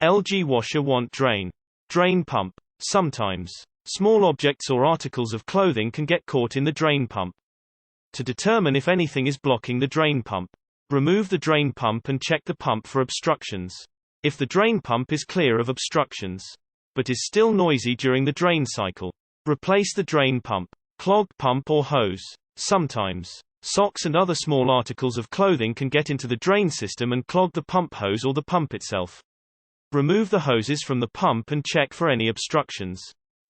LG washer wont drain. Drain pump. Sometimes, small objects or articles of clothing can get caught in the drain pump. To determine if anything is blocking the drain pump, remove the drain pump and check the pump for obstructions. If the drain pump is clear of obstructions, but is still noisy during the drain cycle, replace the drain pump. Clogged pump or hose. Sometimes, socks and other small articles of clothing can get into the drain system and clog the pump hose or the pump itself. Remove the hoses from the pump and check for any obstructions.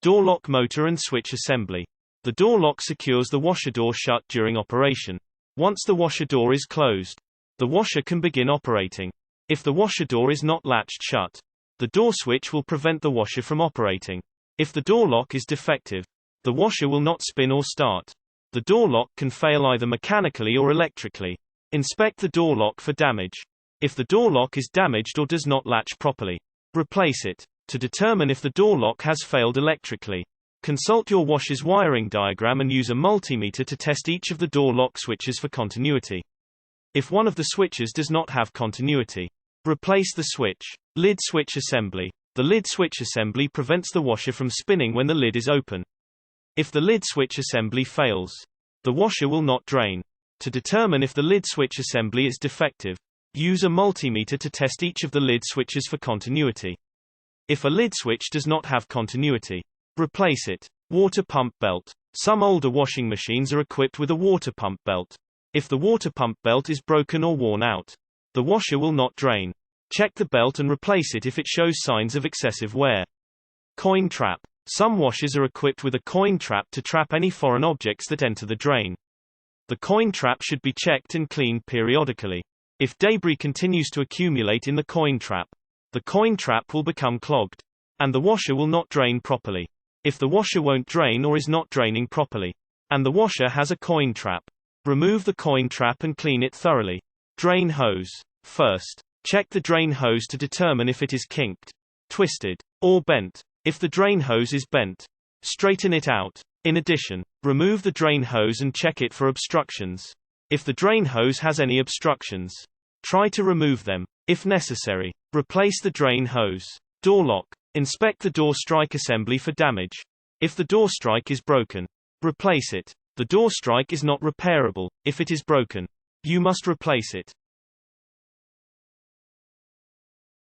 Door lock motor and switch assembly. The door lock secures the washer door shut during operation. Once the washer door is closed, the washer can begin operating. If the washer door is not latched shut, the door switch will prevent the washer from operating. If the door lock is defective, the washer will not spin or start. The door lock can fail either mechanically or electrically. Inspect the door lock for damage. If the door lock is damaged or does not latch properly, replace it. To determine if the door lock has failed electrically, consult your washer's wiring diagram and use a multimeter to test each of the door lock switches for continuity. If one of the switches does not have continuity, replace the switch. Lid switch assembly. The lid switch assembly prevents the washer from spinning when the lid is open. If the lid switch assembly fails, the washer will not drain. To determine if the lid switch assembly is defective, use a multimeter to test each of the lid switches for continuity. If a lid switch does not have continuity, replace it. Water pump belt. Some older washing machines are equipped with a water pump belt. If the water pump belt is broken or worn out, the washer will not drain. Check the belt and replace it if it shows signs of excessive wear. Coin trap. Some washers are equipped with a coin trap to trap any foreign objects that enter the drain. The coin trap should be checked and cleaned periodically. If debris continues to accumulate in the coin trap will become clogged, and the washer will not drain properly. If the washer won't drain or is not draining properly, and the washer has a coin trap, remove the coin trap and clean it thoroughly. Drain hose. First, check the drain hose to determine if it is kinked, twisted, or bent. If the drain hose is bent, straighten it out. In addition, remove the drain hose and check it for obstructions. If the drain hose has any obstructions, try to remove them. If necessary, replace the drain hose. Door lock. Inspect the door strike assembly for damage. If the door strike is broken, replace it. The door strike is not repairable. If it is broken, you must replace it.